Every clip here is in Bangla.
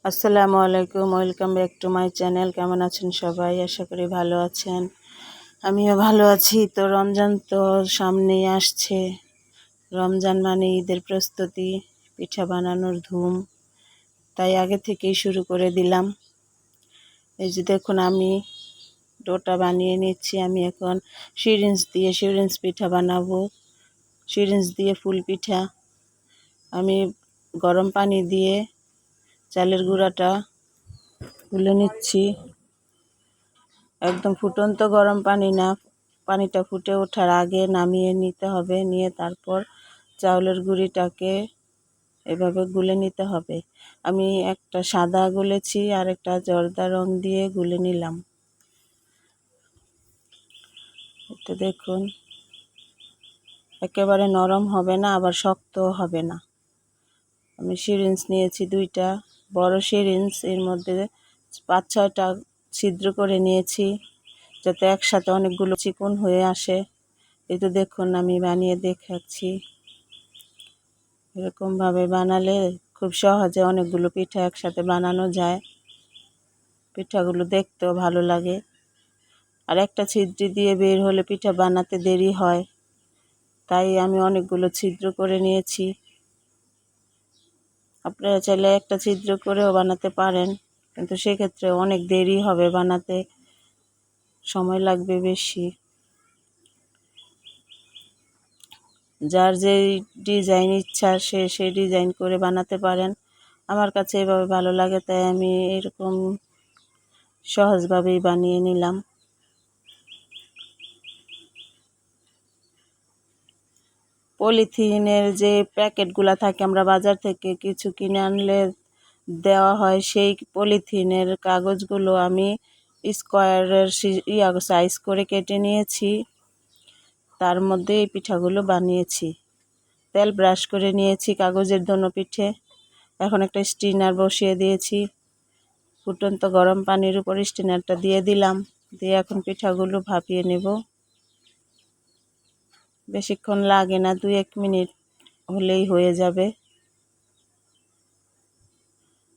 আসসালামু আলাইকুম, welcome back to my channel. কেমন আছেন সবাই? আশা করি ভালো আছেন। আমিও ভালো আছি। তো রমজান তো সামনেই আসছে। রমজান মানে ঈদের প্রস্তুতি, পিঠা বানানোর ধুম। তাই আগে থেকেই শুরু করে দিলাম। এই যে দেখুন, আমি ডোটা বানিয়ে নিচ্ছি। আমি এখন সিরিঞ্জ পিঠা বানাবো। সিরিঞ্জ দিয়ে ফুল পিঠা। আমি গরম পানি দিয়ে চালের গুঁড়াটা গুলে নিচ্ছি। একদম ফুটন্ত গরম পানি না, পানিটা ফুটে ওঠার আগে নামিয়ে নিতে হবে। নিয়ে তারপর চাউলের গুঁড়িটাকে এভাবে গুলে নিতে হবে। আমি একটা সাদা গুলেছি আর একটা জর্দা রং দিয়ে গুলে নিলাম। এটা দেখুন, একেবারে নরম হবে না, আবার শক্তও হবে না। আমি সিরিঞ্জ নিয়েছি দুইটা বড় সিরিঞ্জ, এর মধ্যে 5-6টা ছিদ্র করে নিয়েছি যাতে একসাথে অনেকগুলো চিকন হয়ে আসে। এই তো দেখুন, আমি বানিয়ে দেখাচ্ছি। এরকমভাবে বানালে খুব সহজে অনেকগুলো পিঠা একসাথে বানানো যায়। পিঠাগুলো দেখতেও ভালো লাগে। আর একটা ছিদ্র দিয়ে বের হলে পিঠা বানাতে দেরি হয়, তাই আমি অনেকগুলো ছিদ্র করে নিয়েছি। আপনারা চাইলে একটা ছিদ্র করেও বানাতে পারেন, কিন্তু সেক্ষেত্রে অনেক দেরি হবে বানাতে, সময় লাগবে বেশি। যার যে ডিজাইন ইচ্ছা সে সেই ডিজাইন করে বানাতে পারেন। আমার কাছে এভাবে ভালো লাগে, তাই আমি এরকম সহজভাবেই বানিয়ে নিলাম। পলিথিনের যে প্যাকেটগুলো থাকে, আমরা বাজার থেকে কিছু কিনে আনলে দেওয়া হয়, সেই পলিথিনের কাগজগুলো আমি স্কোয়ারের সাইজ করে কেটে নিয়েছি। তার মধ্যে এই পিঠাগুলো বানিয়েছি। তেল ব্রাশ করে নিয়েছি কাগজের দোনো পিঠে। এখন একটা স্টিনার বসিয়ে দিয়েছি। ফুটন্ত গরম পানির উপর স্টিনারটা দিয়ে দিলাম। দিয়ে এখন পিঠাগুলো ভাপিয়ে নেব। বেশিক্ষণ লাগে না, 2-1 মিনিট হলেই হয়ে যাবে।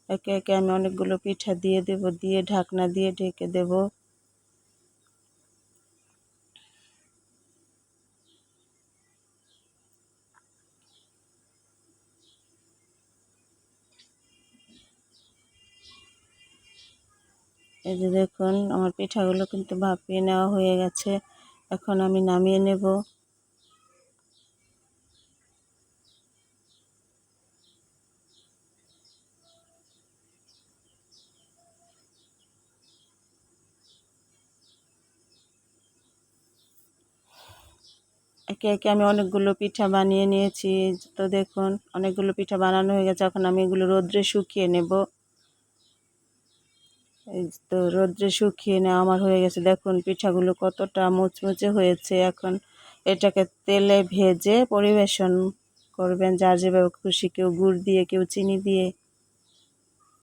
একে একে আমি অনেকগুলো পিঠা দিয়ে দেব, দিয়ে ঢাকনা দিয়ে ঢেকে দেব। এই যে দেখুন, আমার পিঠাগুলো কিন্তু ভাপিয়ে নেওয়া হয়ে গেছে। এখন আমি নামিয়ে নেব। একে একে আমি অনেকগুলো পিঠা বানিয়ে নিয়েছি। তো দেখুন, অনেকগুলো পিঠা বানানো হয়ে গেছে। এখন আমি এগুলো রোদ্রে শুকিয়ে নেব। এই তো রোদ্রে শুকিয়ে নেওয়া আমার হয়ে গেছে। দেখুন পিঠাগুলো কতটা মুচমুচে হয়েছে। এখন এটাকে তেলে ভেজে পরিবেশন করবেন, যার যেভাবে খুশি, কেউ গুড় দিয়ে, কেউ চিনি দিয়ে,